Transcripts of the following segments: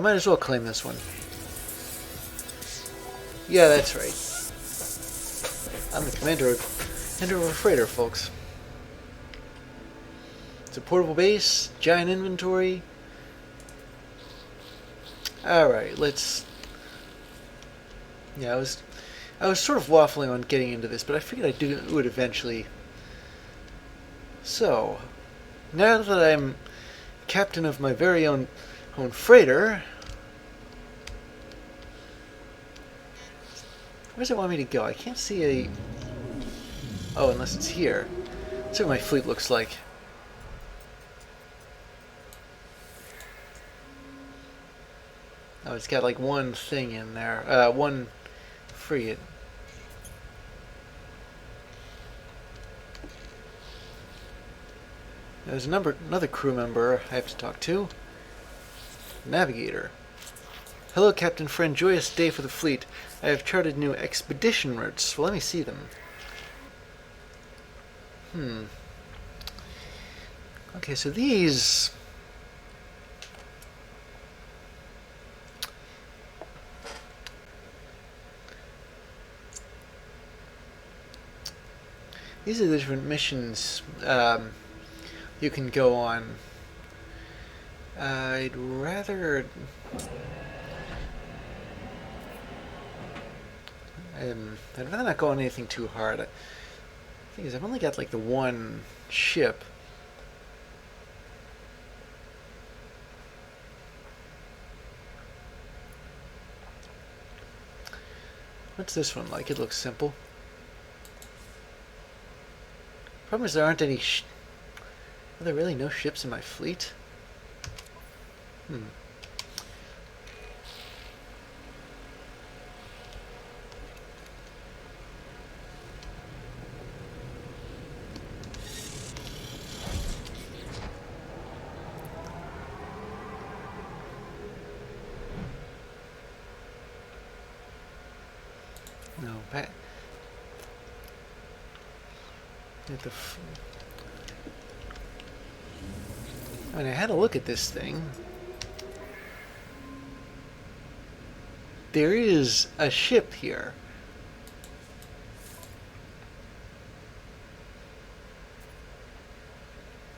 might as well claim this one. Yeah, that's right. I'm the commander of a freighter, folks. It's a portable base, giant inventory. Alright, let's... Yeah, I was sort of waffling on getting into this, but I figured I'd do it eventually. So, now that I'm captain of my very own freighter, where does it want me to go? I can't see a... Oh, unless it's here. That's what my fleet looks like. Oh, it's got like one thing in there. One frigate. There's another crew member I have to talk to. Navigator. Hello, Captain Friend. Joyous day for the fleet. I have charted new expedition routes. Well, let me see them. Okay, so these... These are the different missions you can go on. I'd rather... I'd rather not go on anything too hard. The thing is, I've only got like the one ship. What's this one like? It looks simple. Problem is there aren't any are there really no ships in my fleet? No, Pat. I mean, I had a look at this thing. There is a ship here.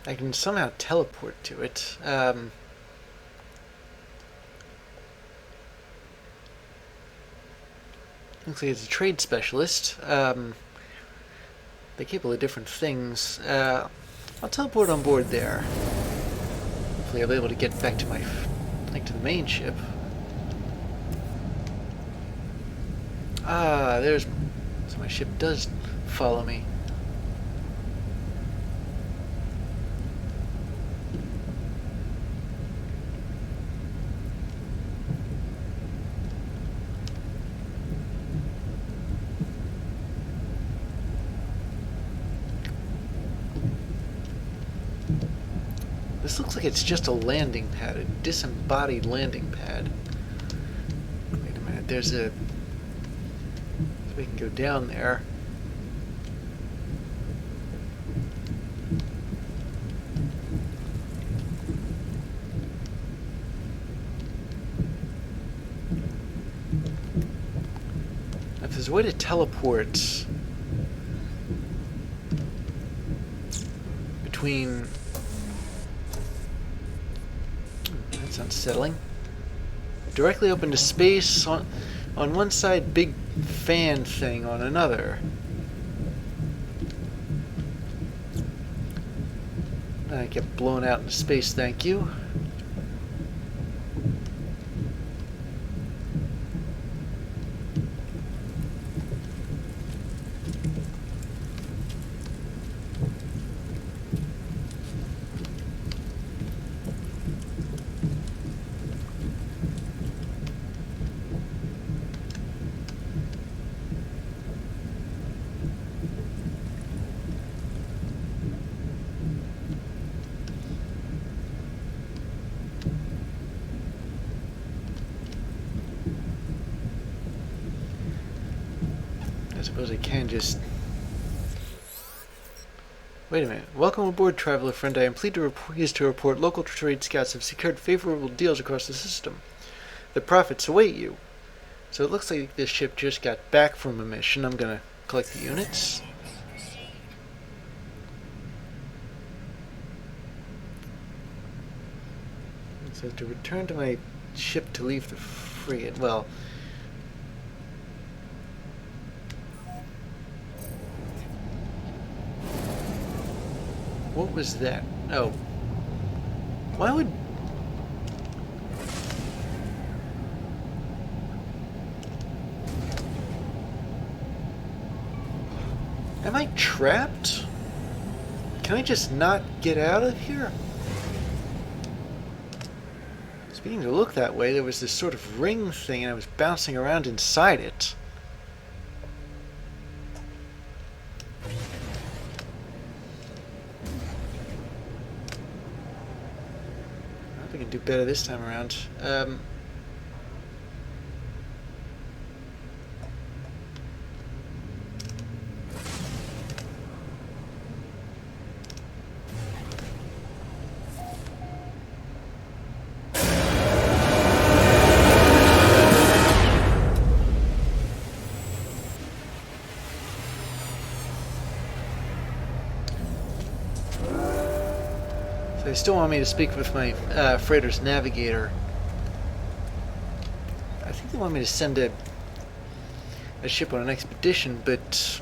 I can somehow teleport to it. Looks like it's a trade specialist. They're capable of different things. I'll teleport on board there. Hopefully I'll be able to get back to my... to the main ship. Ah, there's... So my ship does follow me. This looks like it's just a landing pad, a disembodied landing pad. Wait a minute, there's a... So we can go down there. If there's a way to teleport between... That's unsettling. Directly open to space on one side, big fan thing on another. I get blown out into space, thank you. I suppose I can just... Wait a minute. Welcome aboard, traveler friend. I am pleased to report local trade scouts have secured favorable deals across the system. the profits await you. So it looks like this ship just got back from a mission. I'm gonna collect the units. So to return to my ship to leave the frigate, well... What was that? Oh. Why would... Am I trapped? Can I just not get out of here? It's beginning to look that way. There was this sort of ring thing and I was bouncing around inside it. I hope I can do better this time around. They still want me to speak with my freighter's navigator. I think they want me to send a ship on an expedition, but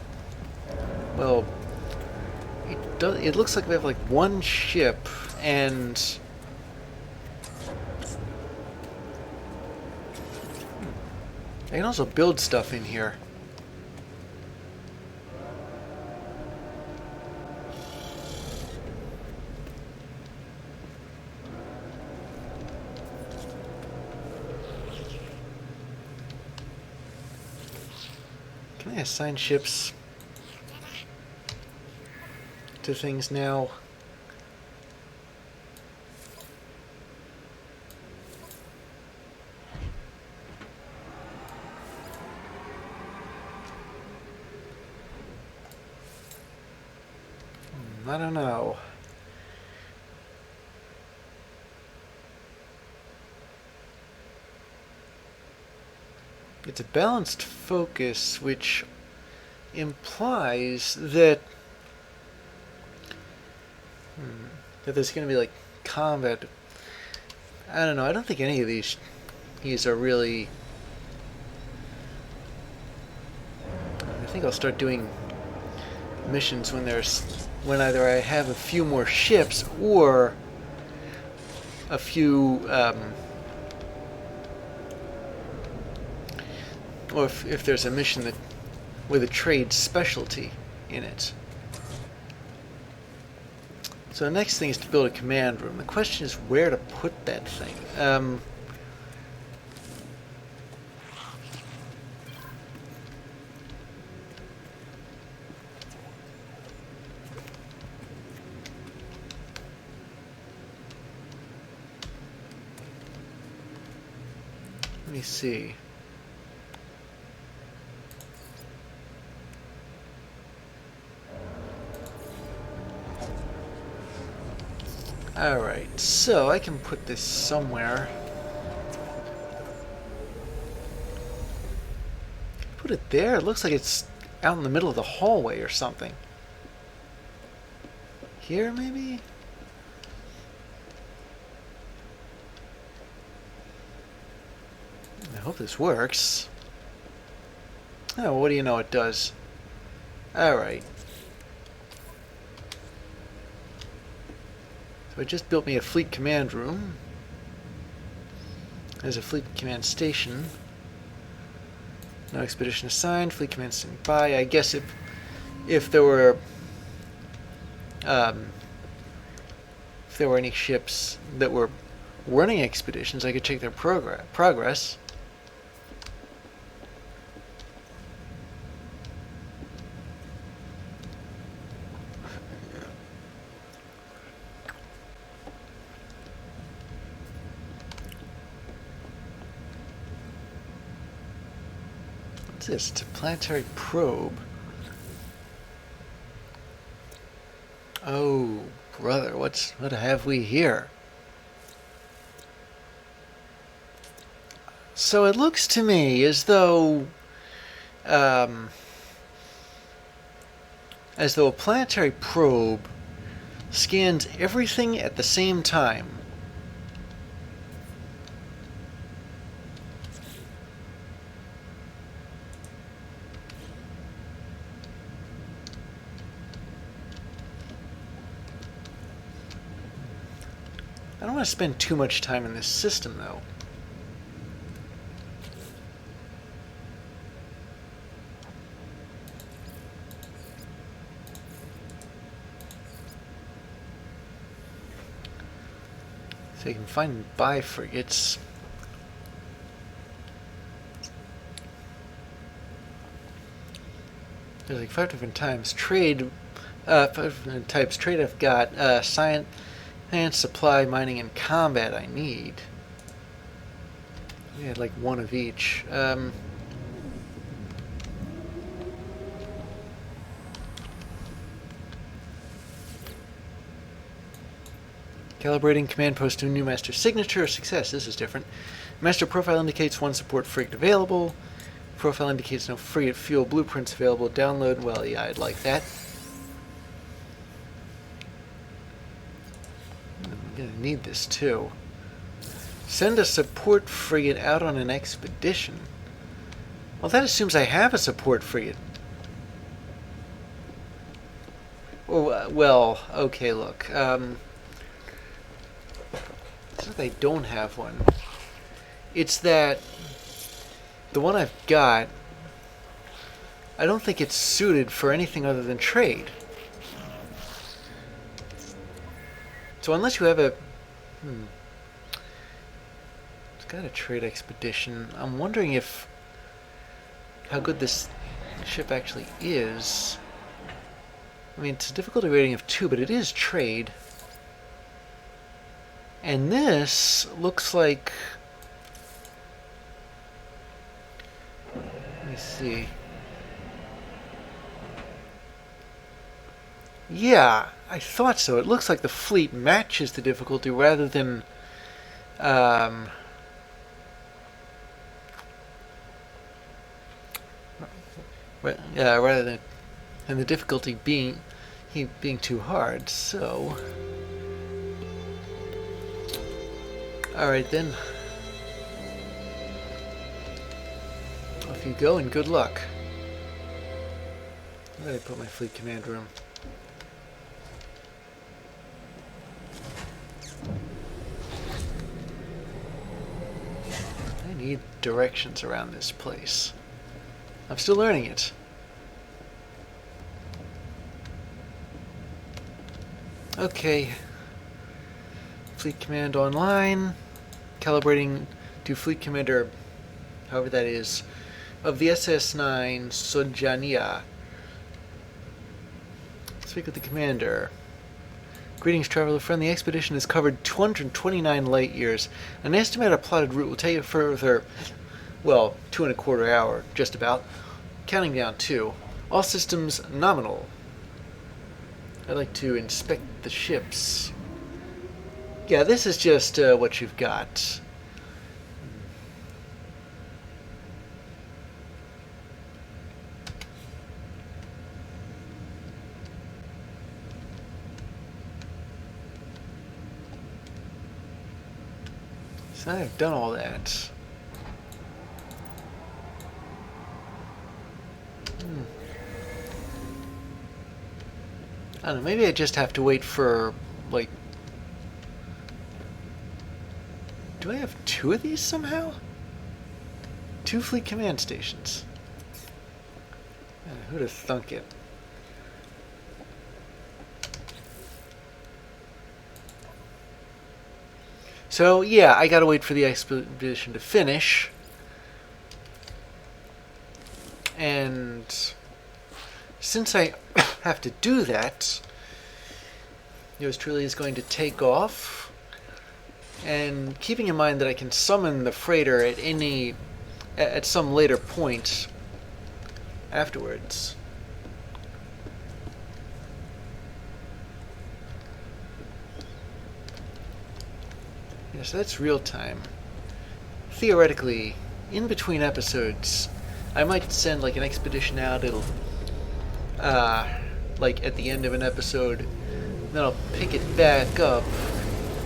well, it looks like we have like one ship, and I can also build stuff in here. Can I assign ships to things now? I don't know. It's a balanced focus, which implies that that there's going to be like combat. I don't know. I don't think any of these are really. I think I'll start doing missions when either I have a few more ships or a few. Or if there's a mission that with a trade specialty in it. So the next thing is to build a command room. The question is where to put that thing. Let me see. Alright, so I can put this somewhere. Put it there? It looks like it's out in the middle of the hallway or something. Here, maybe? I hope this works. Oh, what do you know, it does. Alright. So I just built me a fleet command room. There's a fleet command station. No expedition assigned. Fleet command standing by. I guess if there were any ships that were running expeditions, I could check their progress. This? It's a planetary probe. Oh, brother, what have we here? So it looks to me um, as though a planetary probe scans everything at the same time. I don't want to spend too much time in this system, though. So you can find and buy frigates. There's like 5 different types. Trade, 5 different types. Trade I've got. Science, supply, mining, and combat I need. We had like one of each. Calibrating command post to new master signature or success. This is different. Master profile indicates one support frigate available. Profile indicates no frigate fuel blueprints available. Download. Well, yeah, I'd like that. I'm gonna need this too. Send a support frigate out on an expedition. Well, that assumes I have a support frigate. Oh, well, okay, look. It's not that I don't have one. It's that the one I've got, I don't think it's suited for anything other than trade. So unless you have a... It's got a trade expedition. I'm wondering if... how good this ship actually is. I mean, it's a difficulty rating of 2, but it is trade. And this looks like... Let me see. Yeah, I thought so. It looks like the fleet matches the difficulty rather than... rather than the difficulty being too hard. So... Alright then. Off you go and good luck. Where did I put my fleet command room? I need directions around this place. I'm still learning it. Okay. Fleet command online. Calibrating to fleet commander, however that is, of the SS9 Sojania. Speak with the commander. Greetings, traveler friend. The expedition has covered 229 light years. An estimated plotted route will take you further, well, 2¼ hour, just about. Counting down 2. All systems nominal. I'd like to inspect the ships. Yeah, this is just what you've got. So I've done all that. I don't know, maybe I just have to wait for, like... Do I have 2 of these somehow? 2 fleet command stations. Who'd have thunk it? So, yeah, I gotta wait for the expedition to finish. And since I have to do that, yours truly is going to take off. And keeping in mind that I can summon the freighter at some later point afterwards. Yeah, so that's real time. Theoretically, in between episodes, I might send like an expedition out. It'll like at the end of an episode, then I'll pick it back up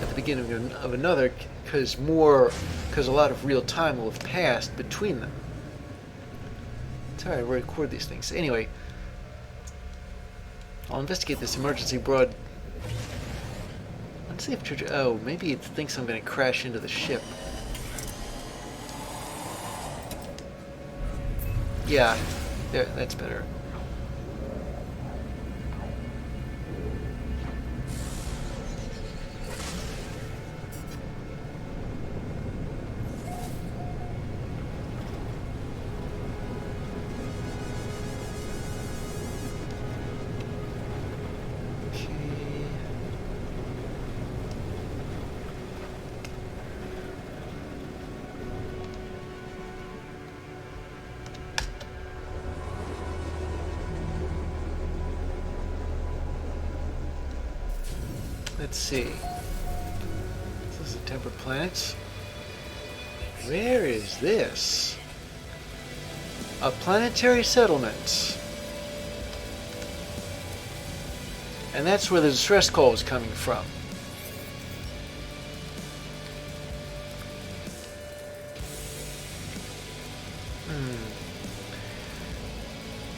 at the beginning of another, because a lot of real time will have passed between them. That's how I record these things. Anyway, I'll investigate this emergency broad. Let's see if oh, maybe it thinks I'm going to crash into the ship. Yeah, there, that's better. Let's see. This is the temperate planets. Where is this? A planetary settlement. And that's where the distress call was coming from.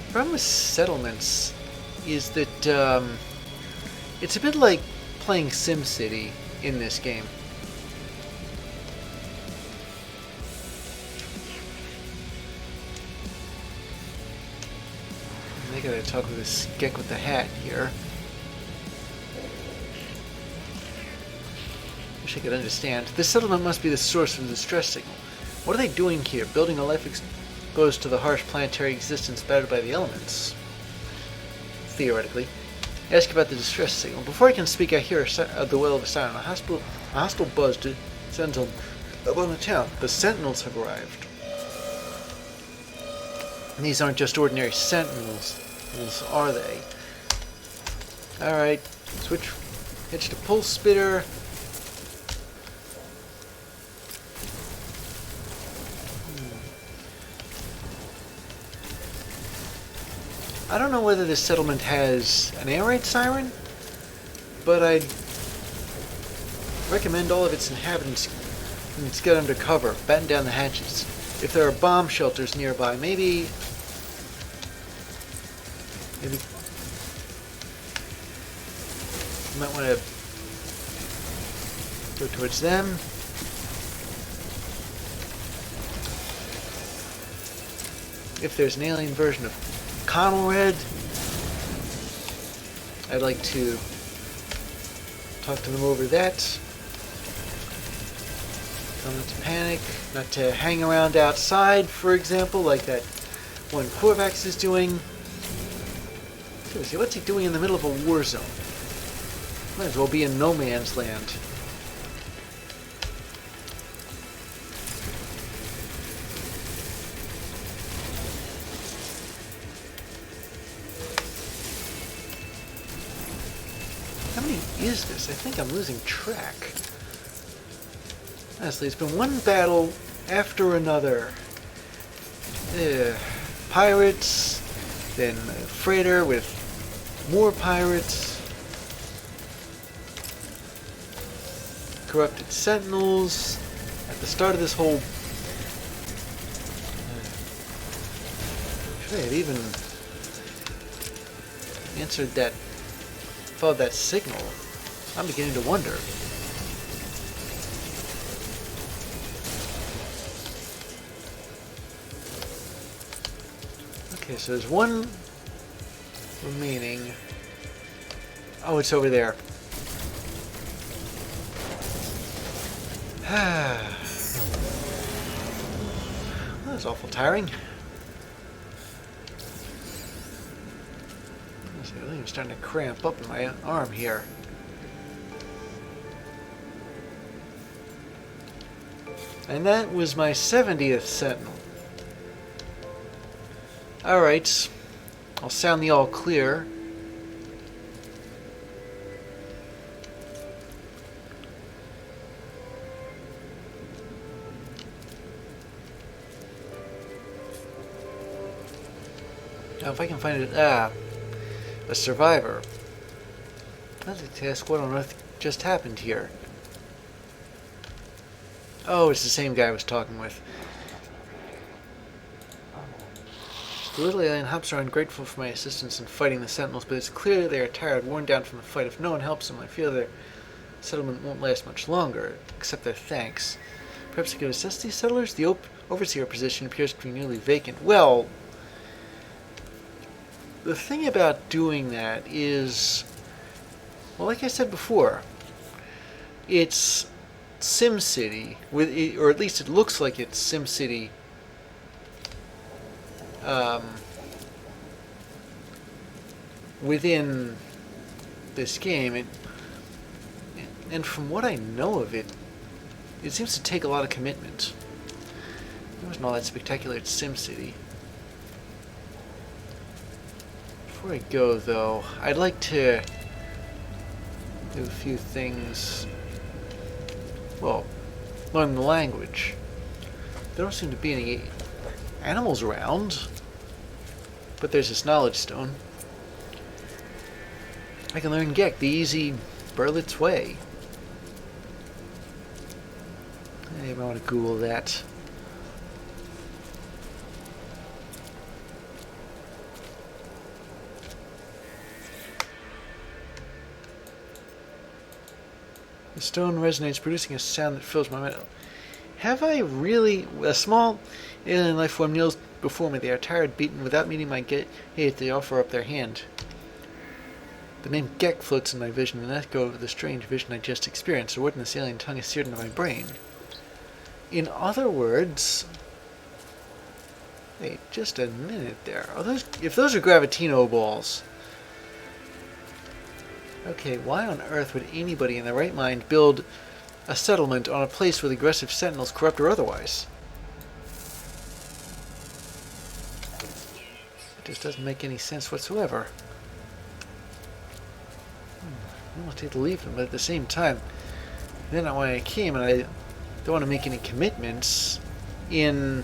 The problem with settlements is that it's a bit like playing SimCity in this game. I gotta talk with this geck with the hat here. Wish I could understand. This settlement must be the source of the distress signal. What are they doing here? Building a life exposed to the harsh planetary existence battered by the elements? Theoretically. Ask about the distress signal. Before I can speak, I hear the wail of a siren. A hostile buzz descends upon the town. The sentinels have arrived. And these aren't just ordinary sentinels, are they? Alright, switch, hitch to pulse spitter. I don't know whether this settlement has an air raid siren, but I'd recommend all of its inhabitants get under cover, batten down the hatches. If there are bomb shelters nearby, maybe you might want to go towards them. If there's an alien version of Connell Red, I'd like to talk to them over that. Tell them not to panic, not to hang around outside, for example, like that one Corvax is doing. Seriously, what's he doing in the middle of a war zone? Might as well be in no man's land. How many is this? I think I'm losing track. Honestly, it's been one battle after another. Pirates, then a freighter with more pirates, corrupted sentinels. At the start of this whole... should I have even answered that, followed that signal? I'm beginning to wonder. Okay, so there's one remaining. Oh, it's over there. That was awful tiring. I think I'm starting to cramp up in my arm here. And that was my 70th sentinel. Alright, I'll sound the all clear. Now, if I can find it, a survivor. I'd like to ask what on earth just happened here. Oh, it's the same guy I was talking with. The little alien hops around, grateful for my assistance in fighting the sentinels, but it's clear they are tired, worn down from the fight. If no one helps them, I fear their settlement won't last much longer, except their thanks. Perhaps I could assess these settlers? The overseer position appears to be nearly vacant. Well, the thing about doing that is, well, like I said before, it's SimCity, or at least it looks like it's SimCity within this game. And from what I know of it, it seems to take a lot of commitment. It wasn't all that spectacular at SimCity. Before I go, though, I'd like to do a few things. Well, learn the language. There don't seem to be any animals around, but there's this knowledge stone. I can learn Gek, the easy Berlitz way. Maybe I want to Google that. The stone resonates, producing a sound that fills my mind. Have I really? A small alien life form kneels before me. They are tired, beaten. Without meeting my gate, they offer up their hand. The name Gek floats in my vision, an echo of the strange vision I just experienced. A word in this alien tongue is seared into my brain. In other words, wait, just a minute there. Are those? If those are Gravitino balls. Okay, why on earth would anybody in their right mind build a settlement on a place with aggressive sentinels, corrupt or otherwise? It just doesn't make any sense whatsoever. I almost hate to leave them, but at the same time, then when I came, and I don't want to make any commitments in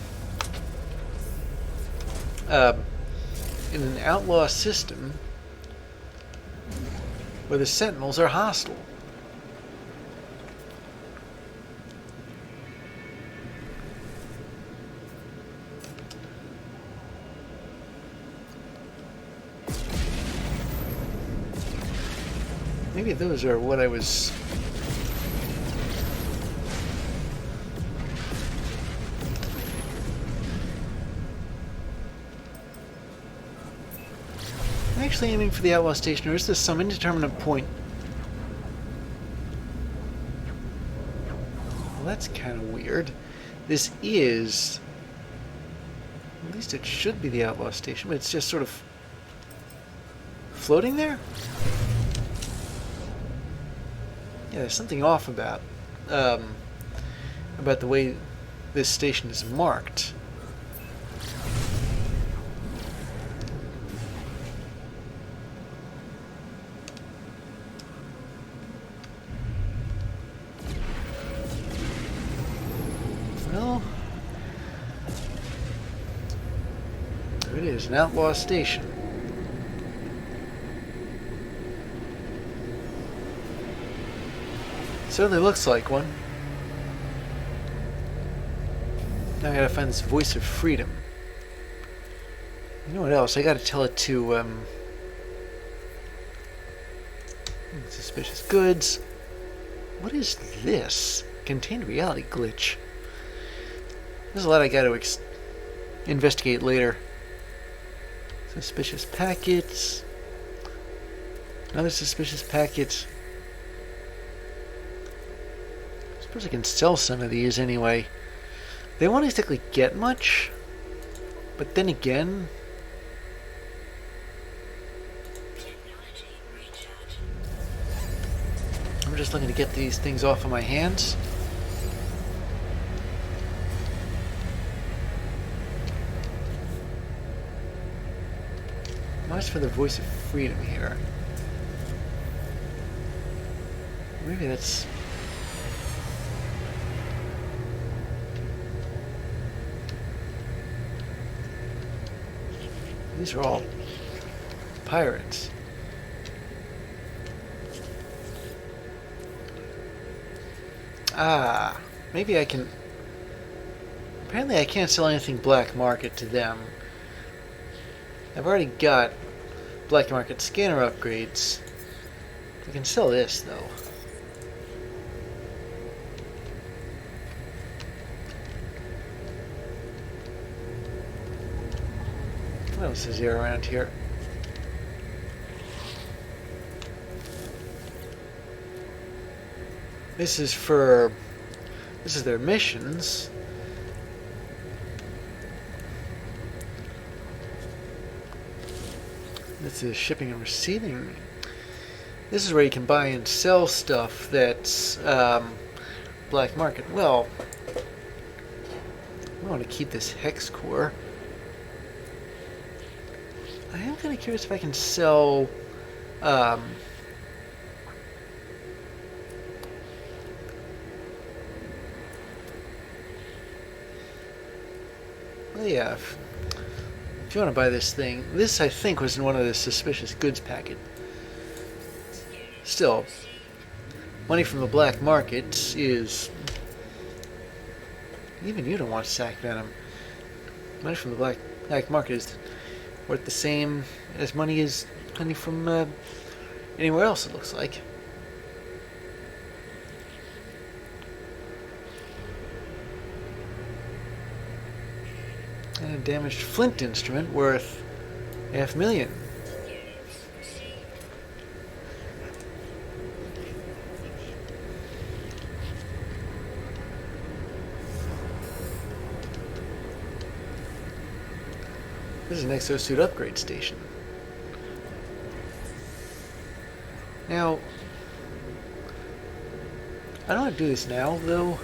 an outlaw system where the sentinels are hostile. Maybe those are what I was... I'm actually aiming for the outlaw station, or is this some indeterminate point? Well, that's kind of weird. This is... At least it should be the outlaw station, but it's just sort of floating there? Yeah, there's something off about the way this station is marked. Well, there it is, an outlaw station. Certainly looks like one. Now I gotta find this voice of freedom. You know what else? I gotta tell it to, suspicious goods. What is this? Contained reality glitch. There's a lot I gotta investigate later. Suspicious packets. Another suspicious packet. I suppose I can sell some of these anyway. They won't exactly get much, but then again, I'm just looking to get these things off of my hands. Much for the voice of freedom here. Maybe that's... These are all pirates. Ah, maybe I can... Apparently I can't sell anything black market to them. I've already got black market scanner upgrades. I can sell this, though. What else is there around here? This is their missions. This is shipping and receiving. This is where you can buy and sell stuff that's black market. Well, I want to keep this hex core. I am kind of curious if I can sell well, yeah, if you want to buy this thing, this I think was in one of the suspicious goods packet. Still, money from the black market is... Even you don't want sack venom. Money from the black market is worth the same as money from anywhere else, it looks like. And a damaged flint instrument worth $500,000. This is an exosuit upgrade station. Now, I don't want to do this now, though.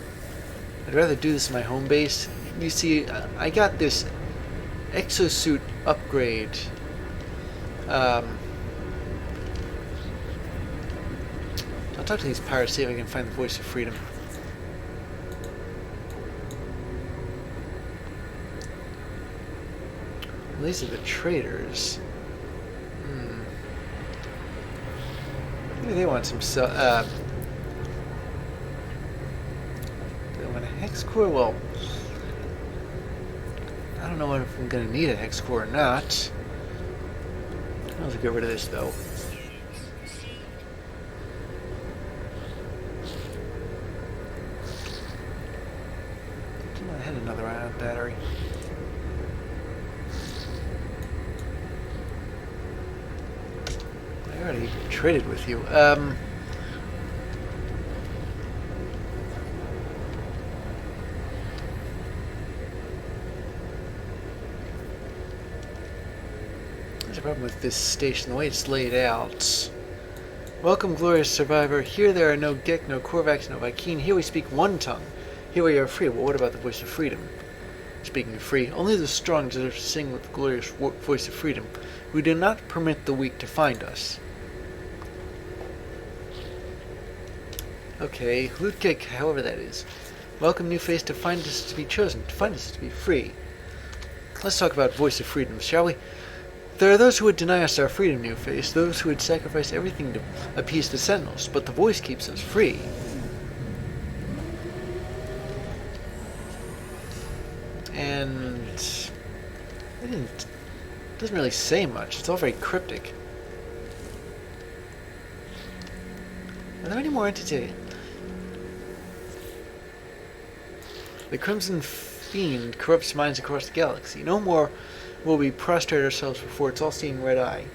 I'd rather do this in my home base. You see, I got this exosuit upgrade. I'll talk to these pirates, see if I can find the voice of freedom. Well, these are the traders. Maybe they want some do they want a hex core? Well, I don't know if I'm going to need a hex core or not. I'll get rid of this, though. I had another ion battery. I already traded with you. Problem with this station, the way it's laid out. Welcome, glorious survivor. Here there are no Gek, no Korvax, no Vy'keen. Here we speak one tongue. Here we are free. Well, what about the voice of freedom? Speaking of free, only the strong deserve to sing with the glorious voice of freedom. We do not permit the weak to find us. Okay, Lutgek, however that is. Welcome, new face, to find us to be chosen, to find us to be free. Let's talk about voice of freedom, shall we? There are those who would deny us our freedom, new face, those who would sacrifice everything to appease the sentinels, but the voice keeps us free. And it doesn't really say much. It's all very cryptic. Are there any more entities? The Crimson Fiend corrupts minds across the galaxy. No more will we prostrate ourselves before its all-seeing red eye.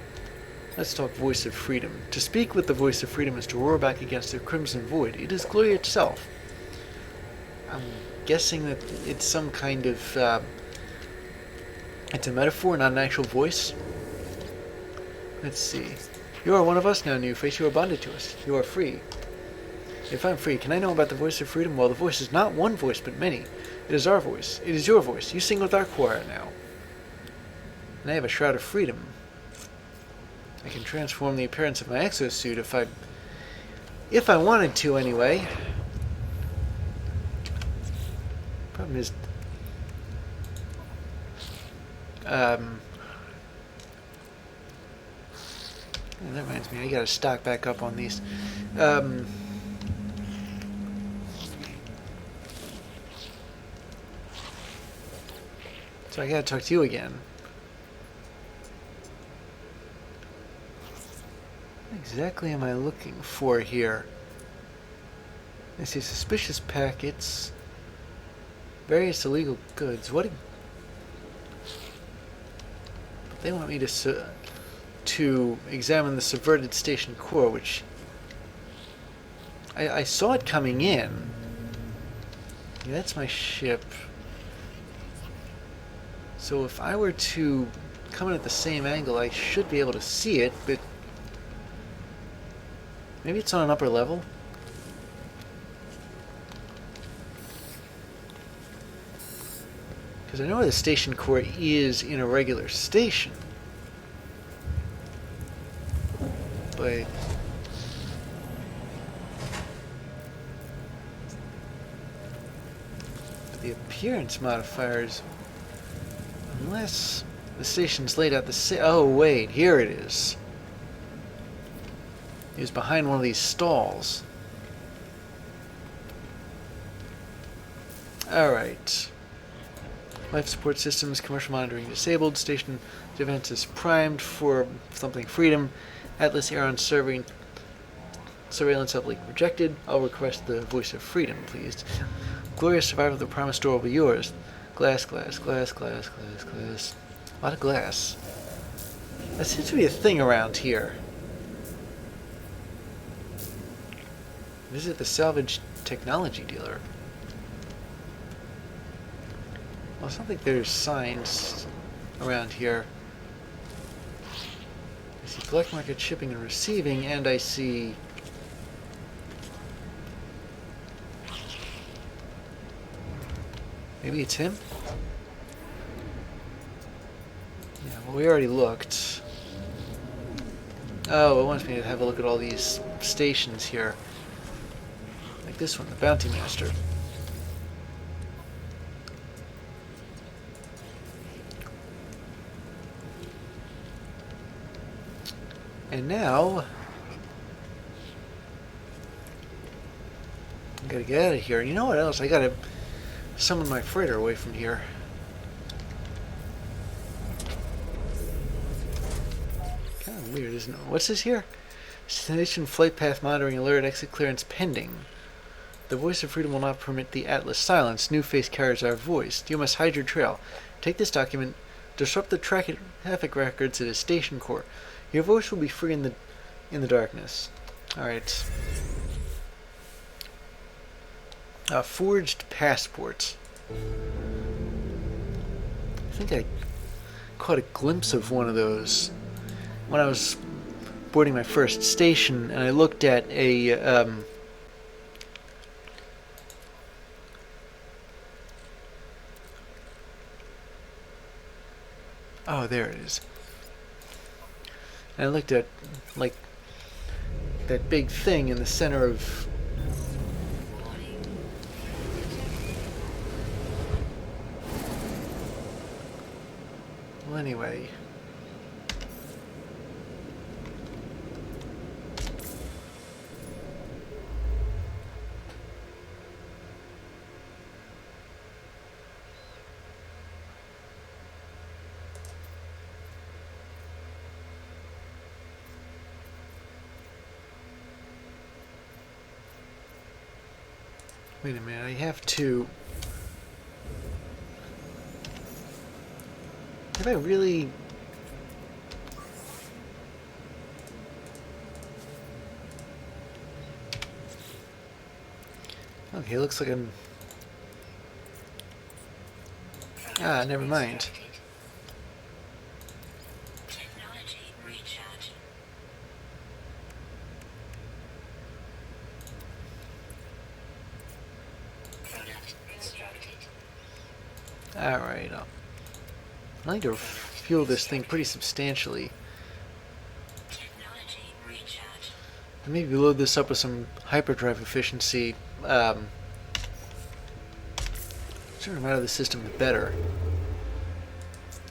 Let's talk voice of freedom. To speak with the voice of freedom is to roar back against the crimson void. It is glory itself. I'm guessing that it's some kind of... it's a metaphor, not an actual voice. Let's see. You are one of us now, new face. You are bonded to us. You are free. If I'm free, can I know about the voice of freedom? Well, the voice is not one voice, but many. It is our voice. It is your voice. You sing with our choir now. And I have a shroud of freedom. I can transform the appearance of my exosuit if I wanted to, anyway. Problem is, And that reminds me, I gotta stock back up on these. So I gotta talk to you again. What exactly am I looking for here? I see suspicious packets, various illegal goods. What? They want me to examine the subverted station core, which I saw it coming in. Yeah, that's my ship. So if I were to come in at the same angle, I should be able to see it, but maybe it's on an upper level? Because I know where the station core is in a regular station. But the appearance modifiers, unless the station's laid out oh wait, here it is. It was behind one of these stalls. Alright. Life support systems, commercial monitoring disabled, station defenses primed for something freedom, Atlas Aeron serving surveillance uplink rejected. I'll request the voice of freedom, please. Glorious survival of the promised door will be yours. Glass, glass, glass, glass, glass, glass. A lot of glass. That seems to be a thing around here. Visit the salvage technology dealer. Well, I don't think there's signs around here. I see black market shipping and receiving, and I see maybe it's him? Yeah, well, we already looked. Oh, it wants me to have a look at all these stations here. Like this one, the Bounty Master. And now, I gotta get out of here. You know what else? I gotta summon my freighter away from here. Kind of weird, isn't it? What's this here? Destination flight path monitoring alert, exit clearance pending. The voice of freedom will not permit the Atlas silence. New face carriers are voiced. You must hide your trail. Take this document, disrupt the traffic records at a station core. Your voice will be free in the darkness. Alright. Forged passport. I think I caught a glimpse of one of those when I was boarding my first station, and I looked at a oh, there it is. And I looked at, like, that big thing in the center of... Well, anyway... Wait a minute, I have to... Have I really... Okay, looks like I'm... Ah, never mind. Alright, I need to fuel this thing pretty substantially. And maybe load this up with some hyperdrive efficiency. Sooner I'm out of the system, the better.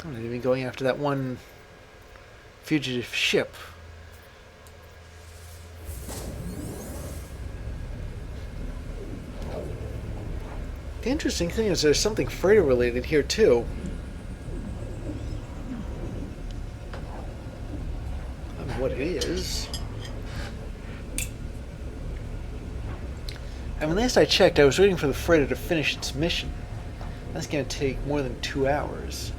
I'm not even going after that one fugitive ship. The interesting thing is there's something freighter related here too. I don't know what it is. I mean, last I checked, I was waiting for the freighter to finish its mission. That's going to take more than 2 hours.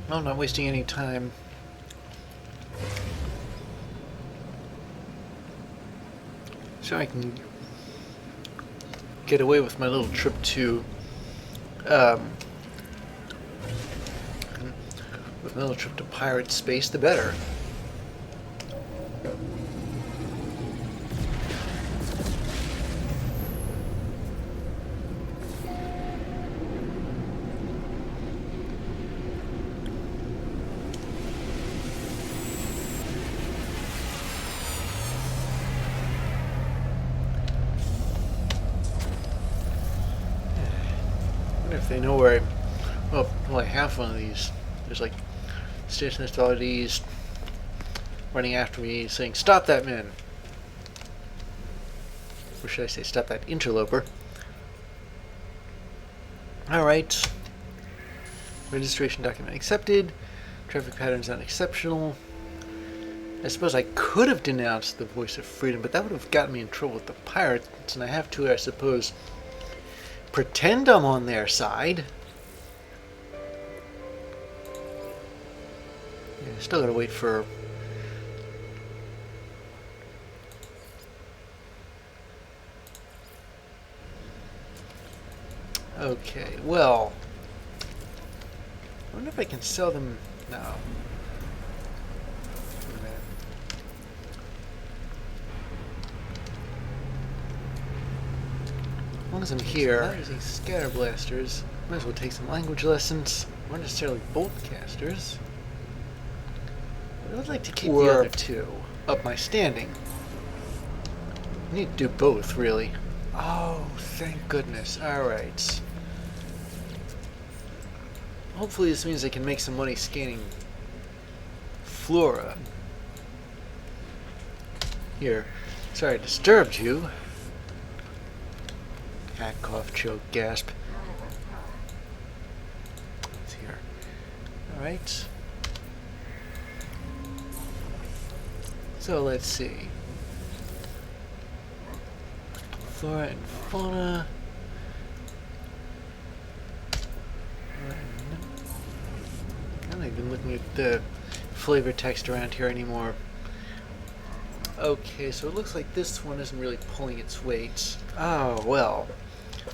I'm not wasting any time. So I can get away with my little trip to pirate space, the better. If they know where I have one of these. There's like stationist LEDs running after me saying, "Stop that man!" Or should I say, "Stop that interloper!" Alright. Registration document accepted. Traffic patterns not exceptional. I suppose I could have denounced the voice of freedom, but that would have gotten me in trouble with the pirates, and I have to, I suppose, pretend I'm on their side. Yeah, still gotta wait for... Okay, well... I wonder if I can sell them... No. Wait a minute. As long as I'm here, I'm not using scatter blasters. Might as well take some language lessons. Not necessarily bolt casters. But I would like to keep the other two up my standing. I need to do both, really. Oh, thank goodness. Alright. Hopefully this means I can make some money scanning flora. Here. Sorry I disturbed you. Hack, cough, choke, gasp. It's here. Alright. So let's see. Flora and fauna. I'm not even looking at the flavor text around here anymore. Okay, so it looks like this one isn't really pulling its weight. Oh, well.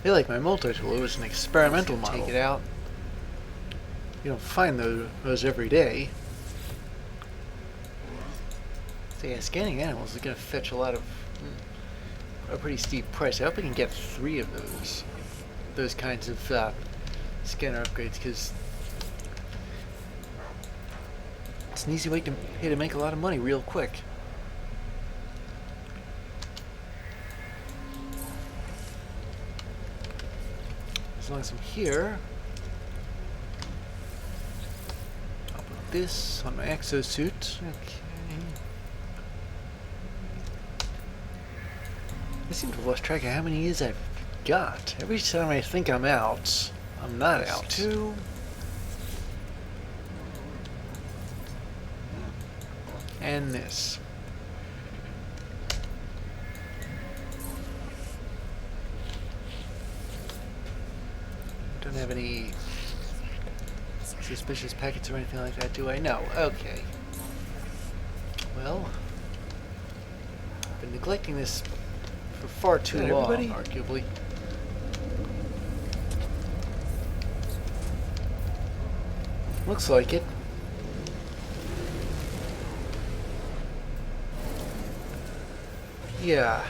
They like my multi-tool. It was an experimental model. Take it out. You don't find those every day. So yeah, scanning animals is going to fetch a pretty steep price. I hope I can get 3 of those kinds of scanner upgrades, because it's an easy way to make a lot of money real quick. As long as I'm here, I'll put this on my exosuit. Okay. I seem to have lost track of how many years I've got. Every time I think I'm out, I'm not out. 2. And this. Don't have any suspicious packets or anything like that, do I? No. Okay. Well, I've been neglecting this for far too long, arguably. Looks like it. Yeah.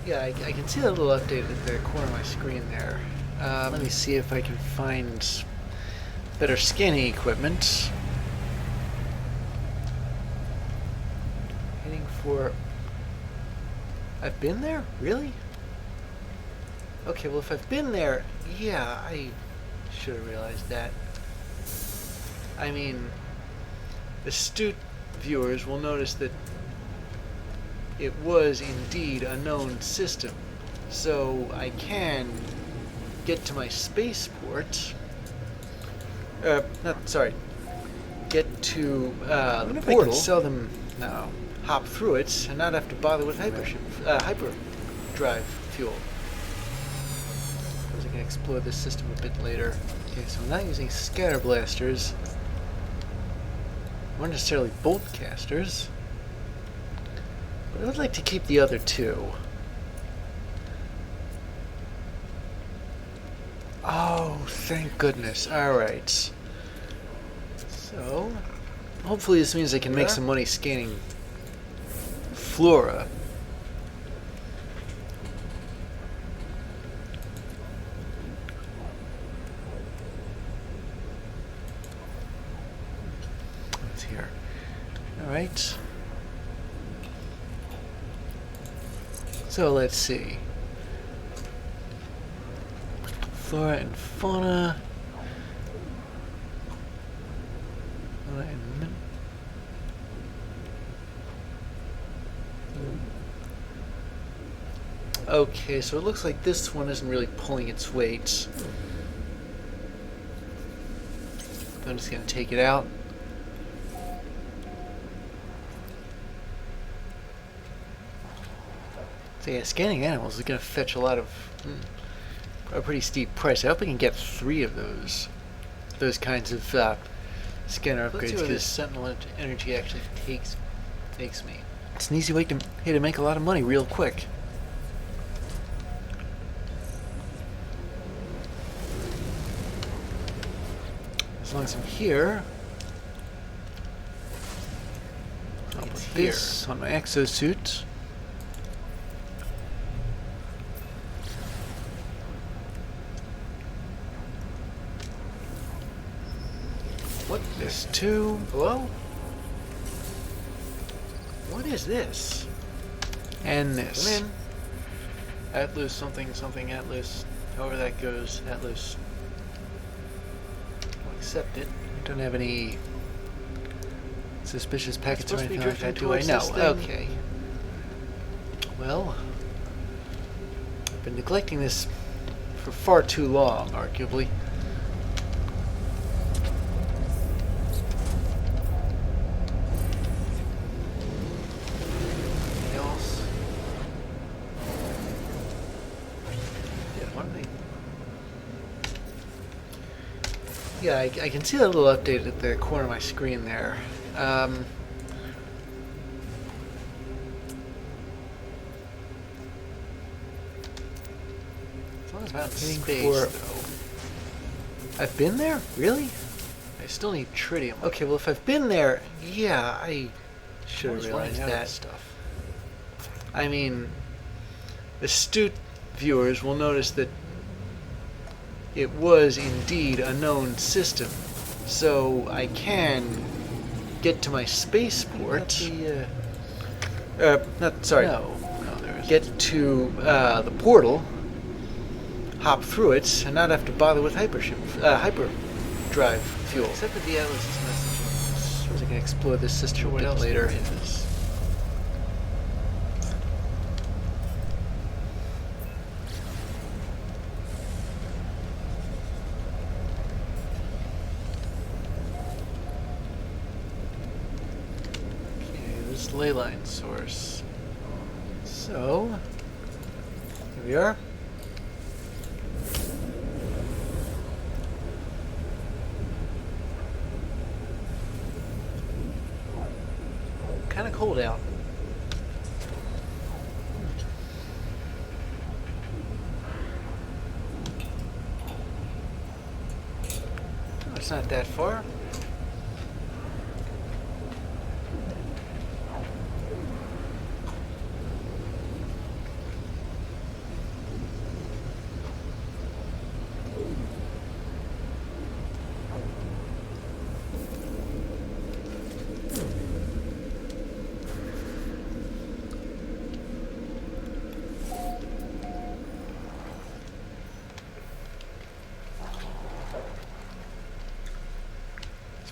Yeah, I can see that little update at the corner of my screen there. Let me see if I can find better scanning equipment. Heading for... I've been there? Really? Okay, well if I've been there, yeah, I should have realized that. I mean, astute viewers will notice that it was indeed a known system, so I can get to my spaceport. Get to the portal. I can sell them now. Hop through it and not have to bother with hyperdrive fuel. I can explore this system a bit later. Okay, so I'm not using scatter blasters, or necessarily bolt casters, but I would like to keep the other two. Oh, thank goodness. Alright. So, hopefully this means I can make some money scanning flora. What's here? Alright. So let's see. Flora and fauna. Okay, so it looks like this one isn't really pulling its weight. I'm just going to take it out. So yeah, scanning animals is going to fetch a lot of... a pretty steep price. I hope I can get 3 of those kinds of scanner upgrades, because Sentinel energy actually takes me. It's an easy way to make a lot of money real quick. As long as I'm here, I'll put this on my exosuit. What? This too? Hello? What is this? And this. Come in. Atlas something something Atlas. However that goes. Atlas. I'll accept it. I don't have any suspicious packets or anything like that, do I? No. Okay. Well, I've been neglecting this for far too long, arguably. Yeah, I can see that little update at the corner of my screen there. As long as I'm not hitting space, though. I've been there? Really? I still need tritium. Okay, well if I've been there, yeah, I should have realized that stuff. I mean, astute viewers will notice that it was indeed a known system, so I can get to my spaceport. There isn't. Get to the portal, hop through it, and not have to bother with hyperdrive fuel. Except that the Atlas's message. I was going to explore this system a bit later. Ley line source. So, here we are. Kind of cold out. Oh, it's not that far.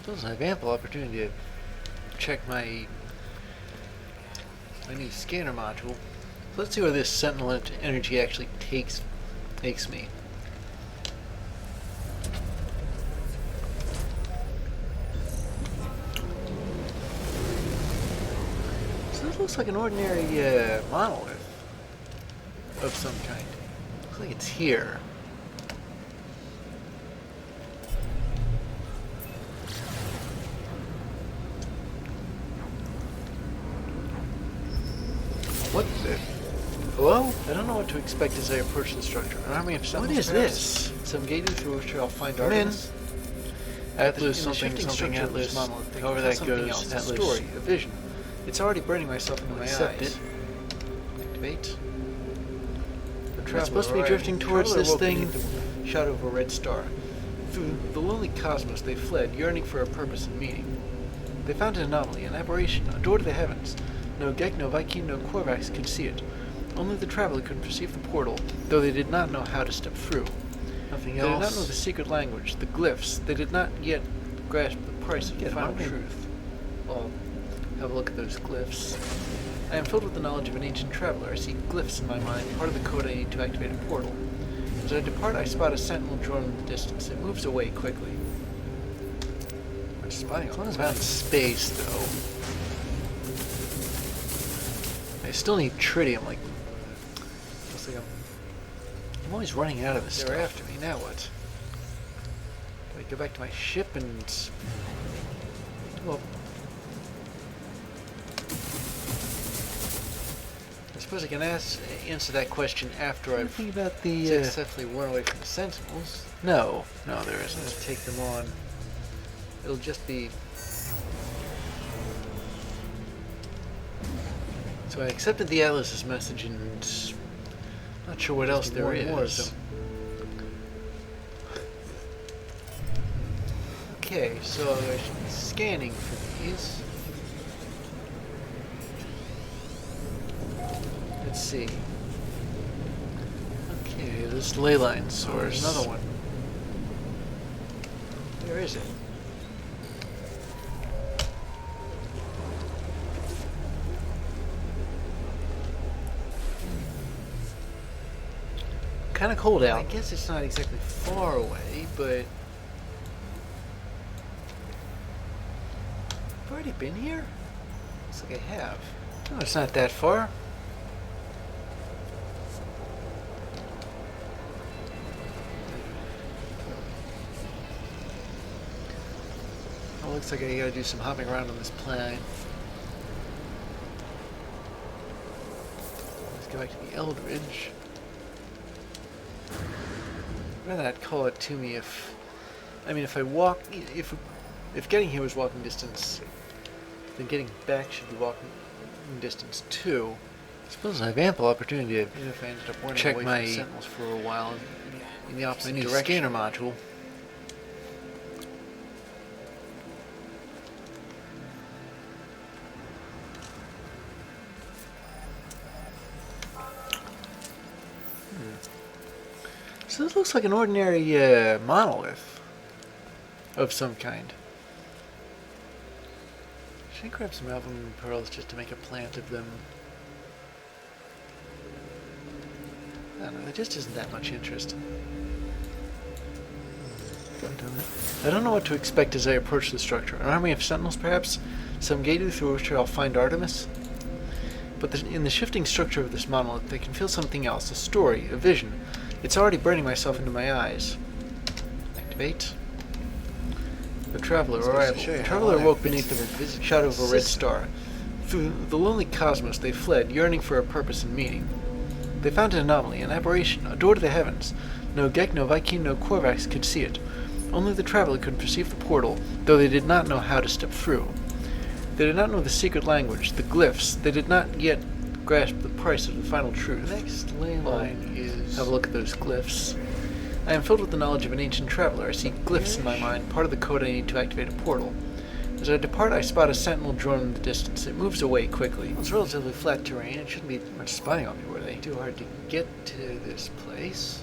suppose I have ample opportunity to check my new scanner module. Let's see where this sentinel energy actually takes me. So this looks like an ordinary monolith of some kind. Looks like it's here. What the? Hello? I don't know what to expect as I approach the structure. An army of sentinels. What is this? Some gated through which I'll find Artemis. Atlas, something Atlas. However that goes. Atlas. Story, a vision. It's already burning myself into my eyes. Activate. I'm supposed to be drifting towards this thing. Shot over a red star. Through the lonely cosmos they fled, yearning for a purpose and meaning. They found an anomaly, an aberration, a door to the heavens. No Gek, no Viking, no Korvax could see it. Only the traveler could perceive the portal, though they did not know how to step through. Nothing else. They did not know the secret language, the glyphs. They did not yet grasp the price of the final truth. I'll have a look at those glyphs. I am filled with the knowledge of an ancient traveler. I see glyphs in my mind, part of the code I need to activate a portal. As I depart, I spot a sentinel drone in the distance. It moves away quickly. I'm spying on it. It's out in space, though. I still need tritium, like I'm always running out of this stuff. They're after me, now what? Do I go back to my ship and... Well... I suppose I can answer that question after I've successfully run away from the sentinels. No, there isn't. Let's take them on. It'll just be... So I accepted the Atlas's message and not sure what else there is. Okay, so I should be scanning for these. Let's see. Okay, this ley line source. There's another one. Where is it? Kind of cold out. I guess it's not exactly far away, but I've already been here? Looks like I have. No, it's not that far. Oh, looks like I gotta do some hopping around on this plane. Let's go back to the Eldridge. Rather not call it to me if I walk, if getting here was walking distance, then getting back should be walking distance too. I suppose I have ample opportunity to even if I ended up running check away my from sentinels for a while in the opposite direction. Scanner module. So this looks like an ordinary monolith of some kind. Should I grab some albumin pearls just to make a plant of them? I don't know, there just isn't that much interest. I don't know what to expect as I approach the structure. An army of sentinels, perhaps? Some gateway through which I'll find Artemis? But in the shifting structure of this monolith, I can feel something else, a story, a vision. It's already burning myself into my eyes. Activate. The traveler arrival. The traveler awoke beneath the shadow of a red star. Through the lonely cosmos they fled, yearning for a purpose and meaning. They found an anomaly, an aberration, a door to the heavens. No Gek, no Viking, no Korvax could see it. Only the traveler could perceive the portal, though they did not know how to step through. They did not know the secret language, the glyphs. They did not yet grasp the price of the final truth. The next ley line is... Have a look at those glyphs. I am filled with the knowledge of an ancient traveler. I see glyphs in my mind, part of the code I need to activate a portal. As I depart, I spot a sentinel drone in the distance. It moves away quickly. It's relatively flat terrain. It shouldn't be much spying on me, were they? Too hard to get to this place.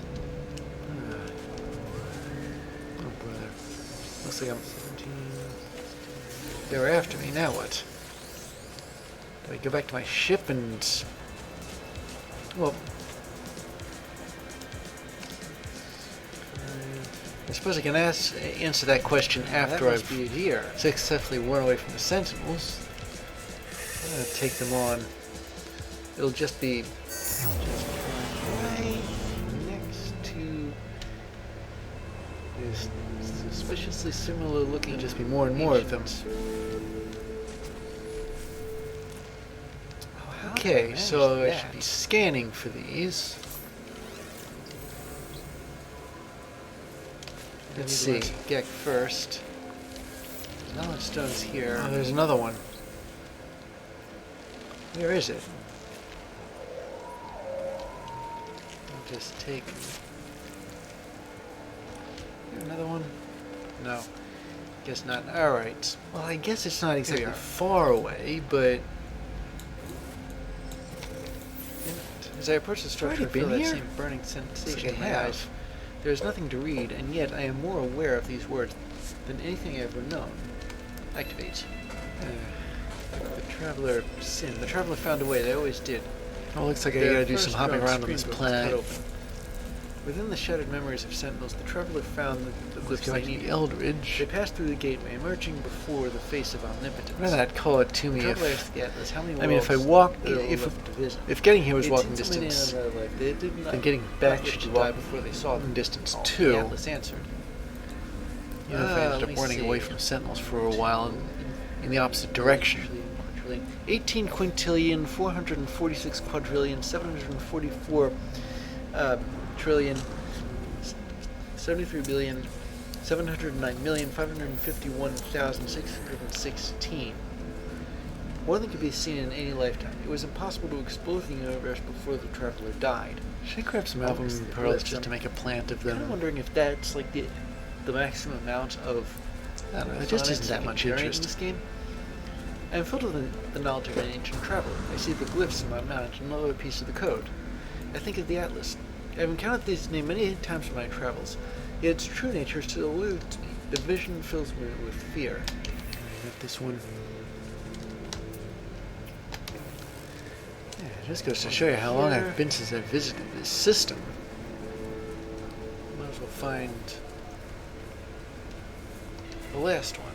Oh, brother. Looks like I'm 17. They were after me. Now what? Do I go back to my ship and... Well... I suppose I can answer that question after I've successfully run away from the Sentinels. I'm going to take them on. It'll just be right next to this suspiciously similar looking, just be more and more of them. Okay, so I should be scanning for these. Let's see. Gek first. Knowledge stone's here. Oh, there's another one. Where is it? I'll just take... Another one? No. Guess not. Alright. Well, I guess it's not exactly far away, but... As I approach the structure, I feel that same burning sensation in my eyes. There is nothing to read, and yet I am more aware of these words than anything I've ever known. Activate. The Traveler Sin. The Traveler found a way. They always did. Oh, looks like I gotta do some hopping around on this planet. Within the shattered memories of Sentinels, the Traveler found the glyphs they needed. Eldridge. They passed through the gateway, emerging before the face of omnipotence. Why not call it to me if... I mean, if I walk... If getting here was walking distance, then getting back should be walking before they saw them distance too. The Atlas answered. You know, if I ended up running away from Sentinels for a while in the opposite direction. 18 quintillion, 446 quadrillion, 744 trillion, 73 billion, 709,551,616. More than could be seen in any lifetime. It was impossible to explore the universe before the Traveler died. Should I grab some album pearls just to make a plant of them? I'm kind of wondering if that's like the maximum amount of... I don't know, there just isn't that much interest in this game. I am filled with the knowledge of an ancient traveler. I see the glyphs in my mount and another piece of the code. I think of the Atlas. I have encountered this name many times in my travels, yet its true nature still eludes me. The vision fills me with fear. I got this one. Yeah, it just goes to show you how long I've been since I visited this system. Might as well find the last one.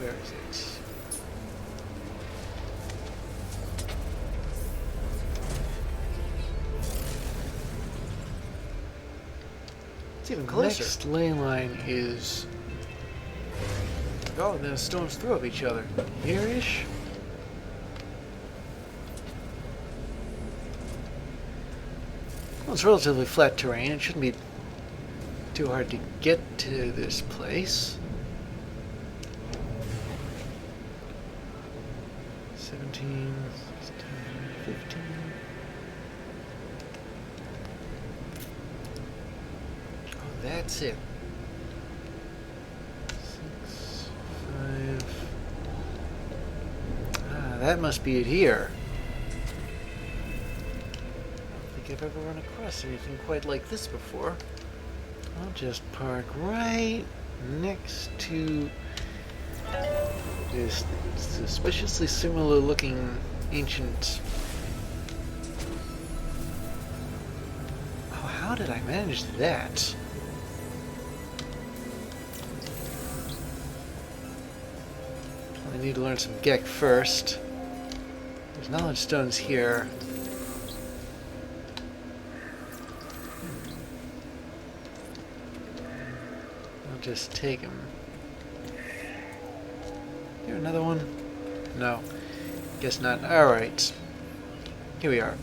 Where is it? It's even closer. Next ley line is... Oh, then stones throw of each other. Here-ish? Well, it's relatively flat terrain. It shouldn't be too hard to get to this place. 17, 16, 15... That's it. 6, 5. Ah, that must be it here. I don't think I've ever run across anything quite like this before. I'll just park right next to this suspiciously similar looking ancient... Oh, how did I manage that? I need to learn some Gek first. There's knowledge stones here. I'll just take them. Here, another one? No. Guess not. Alright. Here we are.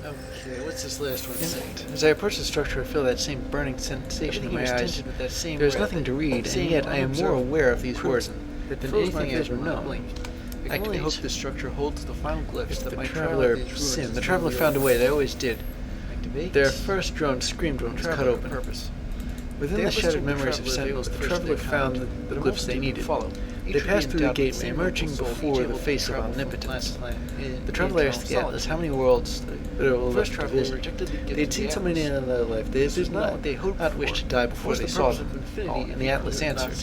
Okay, what's this last one say? As I approach the structure, I feel that same burning sensation in my eyes. There's nothing to read, and yet I am more aware of these words than anything I've ever known. I can only hope this structure holds the final glyphs that my Traveler Sin. The Traveler found a way. They always did. Their first drone screamed when it was cut open. Within the shattered memories of Sentinels, the Traveler found the glyphs they needed. They pass through the gateway, emerging before the face of omnipotence. The traveler asked the Atlas how many worlds there were left to visit. They had seen so many in their life, they did not wish to die before they saw them. And the Atlas answered,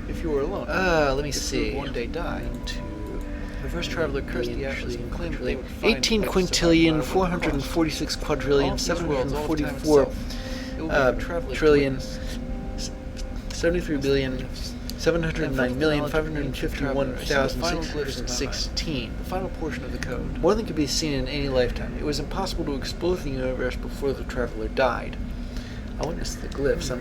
If you were alone, let me see. one day die. The first traveler cursed the Atlas and claimed they would find 18 quintillion, 446 quadrillion, 744 trillion, 73 billion, 709,551,616. The final portion of the code. More than could be seen in any lifetime. It was impossible to explore the universe before the traveler died. I witnessed the glyphs. I'm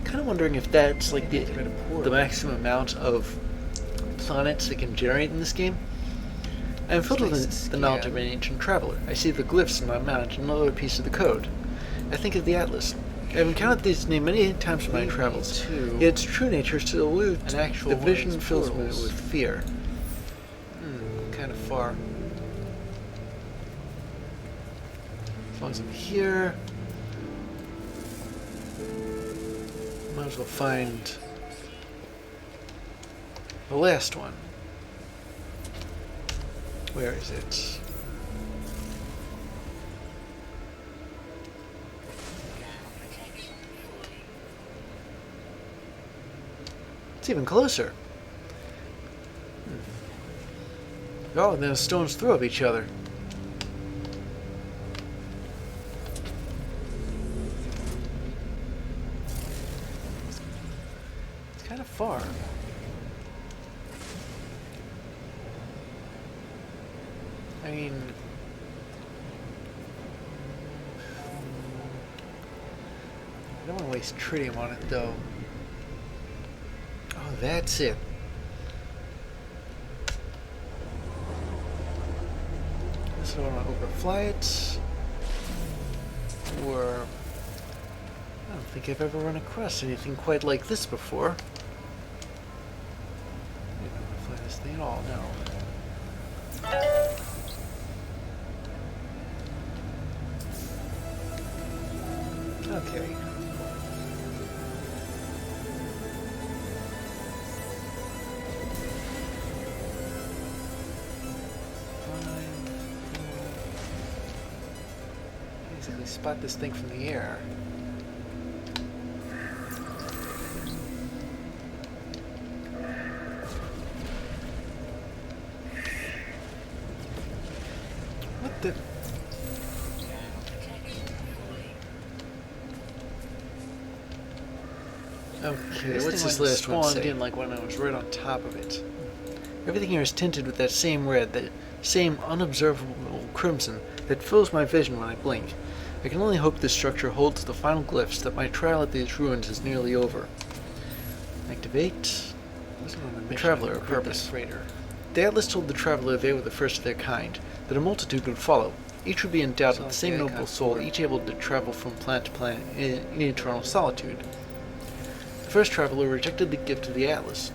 kind of wondering if that's like the maximum amount of planets that can generate in this game. I am filled with the knowledge of an ancient traveler. I see the glyphs in my mind and another piece of the code. I think of the Atlas. I have encountered this name many times in my travels, yet its true nature still eludes. The vision fills me with fear. Kind of far. As long as I'm here, might as well find the last one. Where is it? It's even closer. Oh, and then the stones throw up each other. It's kind of far. I mean, I don't want to waste tritium on it though. Oh, that's it. So I don't want to overfly it. Or I don't think I've ever run across anything quite like this before. I don't overfly this thing at all, no. Okay. Basically spot this thing from the air. What the? Okay, what's this last one say? In like when I was right on top of it. Everything here is tinted with that same red, that same unobservable crimson that fills my vision when I blink. I can only hope this structure holds the final glyphs, that my trial at these ruins is nearly over. Activate. The traveler, a purpose. The Atlas told the traveler they were the first of their kind, that a multitude would follow. Each would be endowed with the same noble soul, each able to travel from planet to planet in eternal solitude. The first traveler rejected the gift of the Atlas.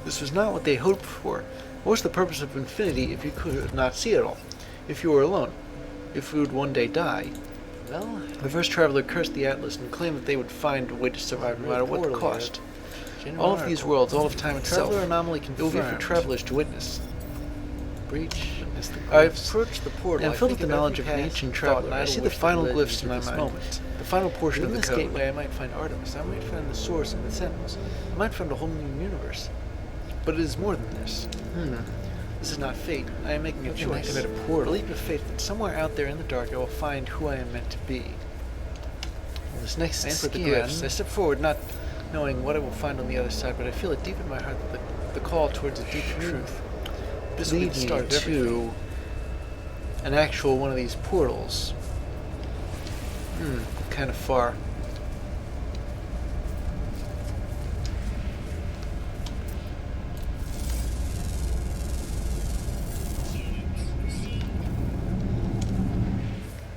This was not what they hoped for. What was the purpose of infinity if you could not see it all? If you were alone? If you would one day die? Well, the first traveler cursed the Atlas and claimed that they would find a way to survive no matter what the cost. All of these worlds, all of time itself, it will be for travelers to witness. Breach. I approached the portal and filled with the knowledge of an ancient traveler. I see the final glyphs in my mind. The final portion of the code. In this gateway I might find Artemis. I might find the source of the Sentinels. I might find a whole new universe. But it is more than this. This is not fate. I am making a choice. A leap of faith that somewhere out there in the dark I will find who I am meant to be. Well, this next scan, the glyphs, I step forward, not knowing what I will find on the other side, but I feel it deep in my heart that the call towards a deeper truth. This leads me to an actual one of these portals. Kind of far.